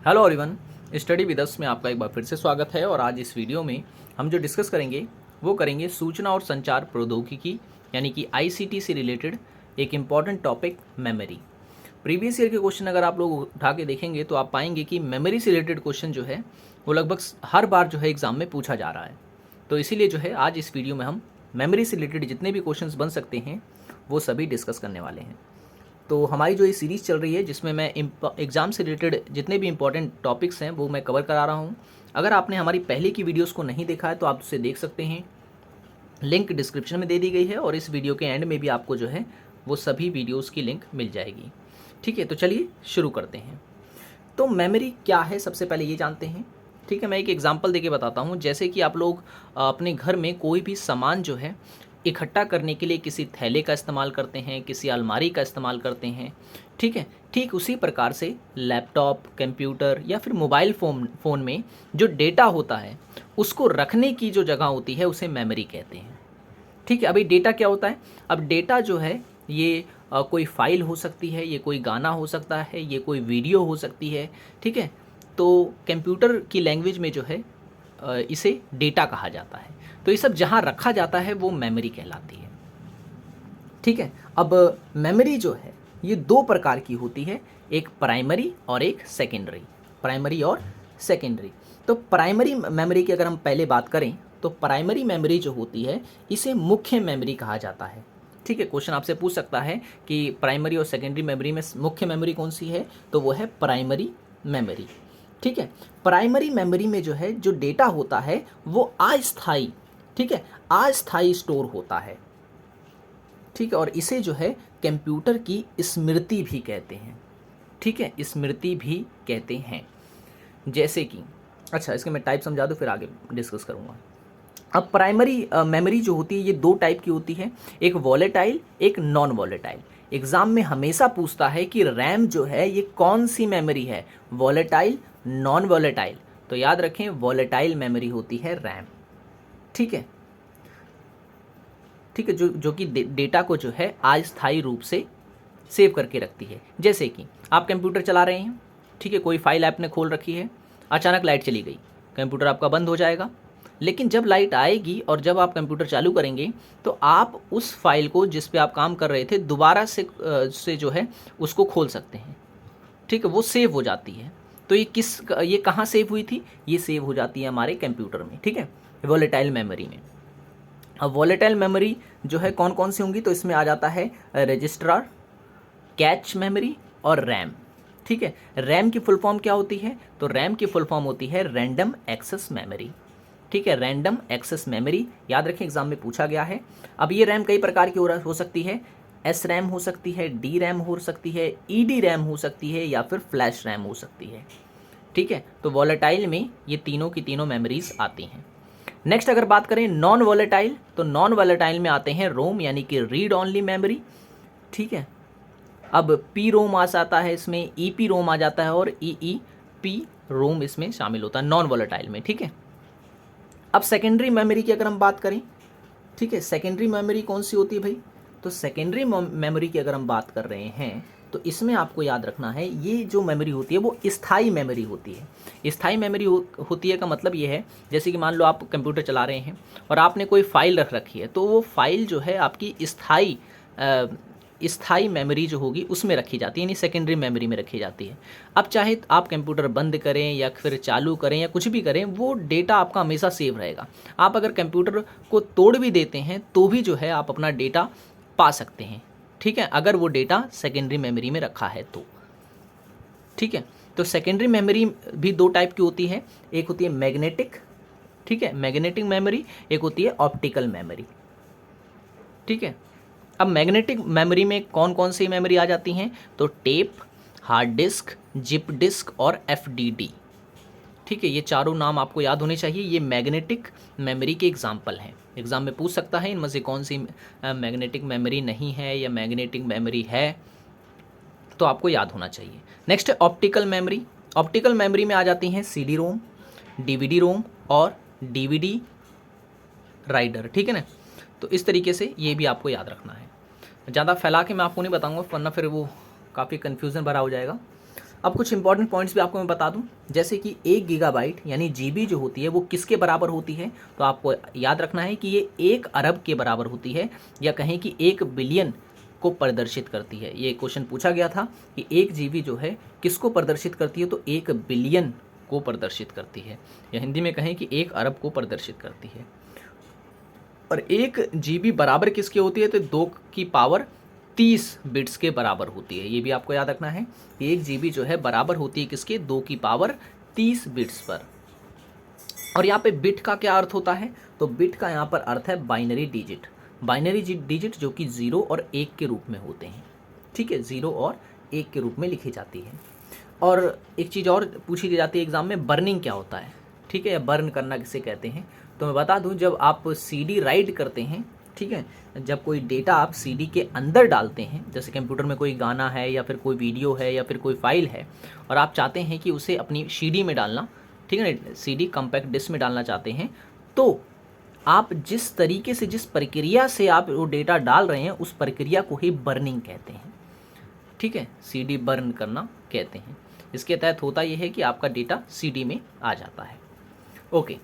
Hello everyone, study with us में आपका एक बार फिर से स्वागत है। और आज इस वीडियो में हम जो डिस्कस करेंगे वो करेंगे सूचना और संचार प्रौद्योगिकी यानी कि आईसीटी से रिलेटेड एक important topic memory. Previous year के क्वेश्चन अगर आप लोग उठा के देखेंगे तो आप पाएंगे कि मेमोरी से रिलेटेड क्वेश्चन जो है वो लगभग हर बार जो है एग्जाम में पूछा जा रहा है। तो इसीलिए जो है आज इस वीडियो में हम मेमोरी से रिलेटेड जितने भी क्वेश्चंस बन सकते हैं वो सभी डिस्कस करने वाले हैं। तो हमारी जो ये सीरीज़ चल रही है जिसमें मैं एग्ज़ाम से रिलेटेड जितने भी इंपॉर्टेंट टॉपिक्स हैं वो मैं कवर करा रहा हूँ। अगर आपने हमारी पहले की वीडियोस को नहीं देखा है तो आप उसे देख सकते हैं, लिंक डिस्क्रिप्शन में दे दी गई है और इस वीडियो के एंड में भी आपको जो है वो सभी वीडियोज़ की लिंक मिल जाएगी। ठीक है, तो चलिए शुरू करते हैं। तो मेमोरी क्या है सबसे पहले ये जानते हैं। ठीक है, मैं एक एग्जांपल देके बताता हूँ। जैसे कि आप लोग अपने घर में कोई भी सामान जो है इकट्ठा करने के लिए किसी थैले का इस्तेमाल करते हैं, किसी अलमारी का इस्तेमाल करते हैं। ठीक है, ठीक उसी प्रकार से लैपटॉप, कंप्यूटर या फिर मोबाइल फ़ोन में जो डेटा होता है उसको रखने की जो जगह होती है उसे मेमोरी कहते हैं। ठीक है, अभी डेटा क्या होता है? अब डेटा जो है ये कोई फाइल हो सकती है, ये कोई गाना हो सकता है, ये कोई वीडियो हो सकती है। ठीक है, तो कंप्यूटर की लैंग्वेज में जो है इसे डेटा कहा जाता है। तो ये सब जहाँ रखा जाता है वो मेमोरी कहलाती है। ठीक है, अब मेमोरी जो है ये दो प्रकार की होती है, एक प्राइमरी और एक सेकेंडरी। प्राइमरी और सेकेंडरी। तो प्राइमरी मेमोरी की अगर हम पहले बात करें तो प्राइमरी मेमोरी जो होती है इसे मुख्य मेमोरी कहा जाता है। ठीक है, क्वेश्चन आपसे पूछ सकता है कि प्राइमरी और सेकेंडरी मेमोरी में मुख्य मेमोरी कौन सी है, तो वो है प्राइमरी मेमोरी। ठीक है, प्राइमरी मेमोरी में जो है जो डेटा होता है वो अस्थायी, ठीक है, अस्थायी स्टोर होता है। ठीक है, और इसे जो है कंप्यूटर की स्मृति भी कहते हैं। ठीक है, स्मृति भी कहते हैं। जैसे कि अच्छा, इसके मैं टाइप समझा दूँ फिर आगे डिस्कस करूँगा। अब प्राइमरी मेमोरी जो होती है ये दो टाइप की होती है, एक वॉलेटाइल, एक नॉन वॉलेटाइल। एग्जाम में हमेशा पूछता है कि रैम जो है ये कौन सी मेमोरी है, वॉलेटाइल, नॉन वॉलेटाइल। तो याद रखें वॉलेटाइल मेमोरी होती है रैम। ठीक है, ठीक है, जो कि डेटा को जो है अस्थायी रूप से सेव करके रखती है। जैसे कि आप कंप्यूटर चला रहे हैं, ठीक है, कोई फाइल आपने खोल रखी है, अचानक लाइट चली गई, कंप्यूटर आपका बंद हो जाएगा। लेकिन जब लाइट आएगी और जब आप कंप्यूटर चालू करेंगे तो आप उस फाइल को जिस पे आप काम कर रहे थे दोबारा से जो है उसको खोल सकते हैं। ठीक है, वो सेव हो जाती है। तो ये कहाँ सेव हुई थी? ये सेव हो जाती है हमारे कंप्यूटर में। ठीक है, वॉलेटाइल मेमोरी में। अब वॉलेटाइल मेमोरी जो है कौन कौन सी होंगी, तो इसमें आ जाता है रजिस्ट्रार, कैच मेमोरी और रैम। ठीक है, रैम की फुल फॉर्म क्या होती है? तो रैम की फुल फॉर्म होती है रैंडम एक्सेस मेमोरी। ठीक है, रैंडम एक्सेस मेमोरी, याद रखें एग्जाम में पूछा गया है। अब ये रैम कई प्रकार की हो सकती है, एस रैम हो सकती है, डी रैम हो सकती है, ई डी रैम हो सकती है या फिर फ्लैश रैम हो सकती है। ठीक है, तो वॉलेटाइल में ये तीनों की तीनों मेमोरीज आती हैं। नेक्स्ट अगर बात करें नॉन वॉलेटाइल, तो नॉन वॉलेटाइल में आते हैं रोम यानी कि रीड ऑनली मेमोरी। ठीक है, अब पी रोम आ जाता है इसमें, ई पी रोम आ जाता है और ई ई पी रोम इसमें शामिल होता है नॉन वॉलेटाइल में। ठीक है, अब सेकेंडरी मेमोरी की अगर हम बात करें, ठीक है, सेकेंडरी मेमोरी कौन सी होती है भाई? तो सेकेंडरी मेमोरी की अगर हम बात कर रहे हैं तो इसमें आपको याद रखना है ये जो मेमोरी होती है वो स्थायी मेमोरी होती है। स्थायी मेमोरी होती है का मतलब ये है, जैसे कि मान लो आप कंप्यूटर चला रहे हैं और आपने कोई फाइल रख रखी है, तो वो फाइल जो है आपकी स्थायी मेमोरी जो होगी उसमें रखी जाती है, यानी सेकेंडरी मेमोरी में रखी जाती है। अब चाहे आप कंप्यूटर बंद करें या फिर चालू करें या कुछ भी करें, वो डेटा आपका हमेशा सेव रहेगा। आप अगर कंप्यूटर को तोड़ भी देते हैं तो भी जो है आप अपना डेटा पा सकते हैं। ठीक है, अगर वो डेटा सेकेंडरी मेमोरी में रखा है तो। ठीक है, तो सेकेंडरी मेमोरी भी दो टाइप की होती है, एक होती है मैग्नेटिक, ठीक है, मैग्नेटिक मेमोरी, एक होती है ऑप्टिकल मेमोरी। ठीक है, अब मैग्नेटिक मेमोरी में कौन कौन सी मेमोरी आ जाती हैं? तो tape, hard disk, zip disk और एफडीडी। ठीक है, ये चारों नाम आपको याद होने चाहिए, ये मैग्नेटिक मेमोरी के एग्जाम्पल हैं। एग्जाम में पूछ सकता है इनमें से कौन सी मैग्नेटिक मेमोरी नहीं है या मैग्नेटिक मेमोरी है, तो आपको याद होना चाहिए। नेक्स्ट है ऑप्टिकल मेमोरी। ऑप्टिकल मेमोरी में आ जाती हैं सीडी रोम, डीवीडी रोम और डीवीडी राइडर। ठीक है ना, तो इस तरीके से ये भी आपको याद रखना है। ज़्यादा फैला के मैं आपको नहीं बताऊंगा वरना फिर वो काफ़ी कन्फ्यूज़न भरा हो जाएगा। अब कुछ इंपॉर्टेंट पॉइंट्स भी आपको मैं बता दूं, जैसे कि 1 गीगाबाइट यानी जीबी जो होती है वो किसके बराबर होती है, तो आपको याद रखना है कि ये 1 अरब के बराबर होती है, या कहें कि 1 बिलियन को प्रदर्शित करती है। ये क्वेश्चन पूछा गया था कि 1 जीबी जो है किसको प्रदर्शित करती है, तो 1 बिलियन को प्रदर्शित करती है, या हिंदी में कहें कि 1 अरब को प्रदर्शित करती है। और 1 जीबी बराबर किसकी होती है, तो 2 की पावर 30 बिट्स के बराबर होती है। ये भी आपको याद रखना है कि 1 जीबी जो है बराबर होती है किसके, 2 की पावर 30 बिट्स पर। और यहाँ पे बिट का क्या अर्थ होता है, तो बिट का यहाँ पर अर्थ है बाइनरी डिजिट। बाइनरी डिजिट जो कि 0 और 1 के रूप में होते हैं, ठीक है, 0 और 1 के रूप में लिखी जाती है। और एक चीज़ और पूछी जाती है एग्जाम में, बर्निंग क्या होता है, ठीक है, या बर्न करना किसे कहते हैं। तो मैं बता दूं, जब आप सीडी राइट करते हैं, ठीक है, जब कोई डेटा आप सीडी के अंदर डालते हैं, जैसे कंप्यूटर में कोई गाना है या फिर कोई वीडियो है या फिर कोई फाइल है, और आप चाहते हैं कि उसे अपनी सीडी में डालना, ठीक है ना, सीडी कॉम्पैक्ट डिस्क में डालना चाहते हैं, तो आप जिस तरीके से, जिस प्रक्रिया से आप वो डेटा डाल रहे हैं, उस प्रक्रिया को ही बर्निंग कहते हैं, ठीक है, सीडी बर्न करना कहते हैं। इसके तहत होता यह है कि आपका डेटा सीडी में आ जाता है। ओके,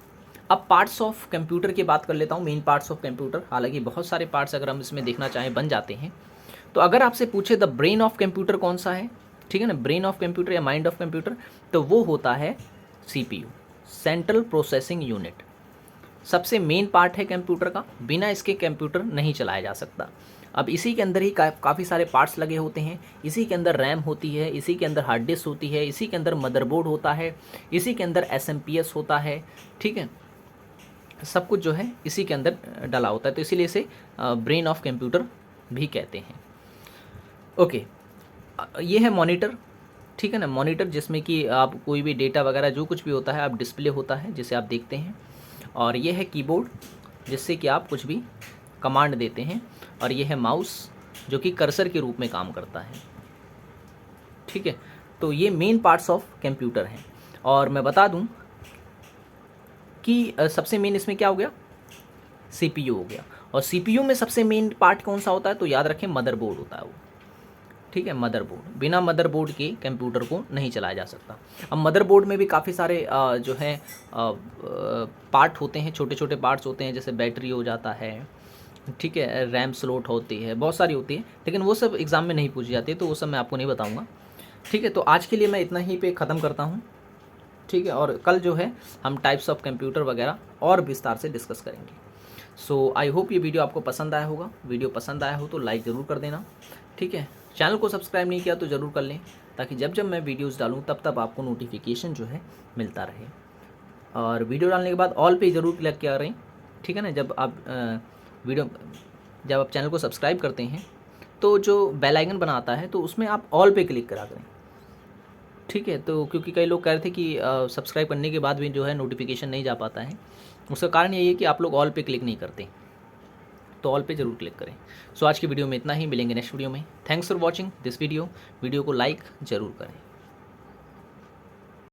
अब पार्ट्स ऑफ कंप्यूटर की बात कर लेता हूँ, मेन पार्ट्स ऑफ कंप्यूटर। हालांकि बहुत सारे पार्ट्स अगर हम इसमें देखना चाहें बन जाते हैं। तो अगर आपसे पूछे द ब्रेन ऑफ कंप्यूटर कौन सा है, ठीक है ना, ब्रेन ऑफ कंप्यूटर या माइंड ऑफ कंप्यूटर, तो वो होता है सीपीयू, सेंट्रल प्रोसेसिंग यूनिट। सबसे मेन पार्ट है कंप्यूटर का, बिना इसके कंप्यूटर नहीं चलाया जा सकता। अब इसी के अंदर ही काफ़ी सारे पार्ट्स लगे होते हैं। इसी के अंदर रैम होती है, इसी के अंदर हार्ड डिस्क होती है, इसी के अंदर मदरबोर्ड होता है, इसी के अंदर एसएमपीएस होता है, ठीक है, सब कुछ जो है इसी के अंदर डाला होता है। तो इसीलिए इसे ब्रेन ऑफ कंप्यूटर भी कहते हैं। ओके, ये है मॉनिटर, ठीक है ना, मॉनिटर जिसमें कि आप कोई भी डेटा वगैरह जो कुछ भी होता है आप डिस्प्ले होता है जिसे आप देखते हैं। और ये है कीबोर्ड जिससे कि आप कुछ भी कमांड देते हैं। और ये है माउस जो कि कर्सर के रूप में काम करता है, ठीक है। तो ये मेन पार्ट्स ऑफ कंप्यूटर हैं। और मैं बता दूं कि सबसे मेन इसमें क्या हो गया, सीपीयू हो गया। और सीपीयू में सबसे मेन पार्ट कौन सा होता है, तो याद रखें मदरबोर्ड होता है वो, ठीक है, मदरबोर्ड। बिना मदरबोर्ड के कंप्यूटर को नहीं चलाया जा सकता। अब मदरबोर्ड में भी काफ़ी सारे जो हैं पार्ट होते हैं, छोटे छोटे पार्ट्स होते हैं, जैसे बैटरी हो जाता है, ठीक है, रैम स्लॉट होती है, बहुत सारी होती है, लेकिन वो सब एग्ज़ाम में नहीं पूछी जाती है, तो वो सब मैं आपको नहीं बताऊँगा, ठीक है। तो आज के लिए मैं इतना ही पे ख़त्म करता हूँ, ठीक है। और कल जो है हम टाइप्स ऑफ कंप्यूटर वगैरह और विस्तार से डिस्कस करेंगे। सो आई होप ये वीडियो आपको पसंद आया होगा। वीडियो पसंद आया हो तो लाइक ज़रूर कर देना, ठीक है। चैनल को सब्सक्राइब नहीं किया तो ज़रूर कर लें, ताकि जब जब मैं वीडियोस डालूं तब आपको नोटिफिकेशन जो है मिलता रहे। और वीडियो डालने के बाद ऑल पे ज़रूर क्लिक किया करें, ठीक है ना। जब आप चैनल को सब्सक्राइब करते हैं तो जो बेल आइकन बना आता है तो उसमें आप ऑल पे क्लिक करा करें, ठीक है। तो क्योंकि कई लोग कह रहे थे कि सब्सक्राइब करने के बाद भी जो है नोटिफिकेशन नहीं जा पाता है, उसका कारण यही है कि आप लोग ऑल पे क्लिक नहीं करते, तो ऑल पे ज़रूर क्लिक करें। सो आज की वीडियो में इतना ही, मिलेंगे नेक्स्ट वीडियो में। Thanks for watching this video को लाइक ज़रूर करें।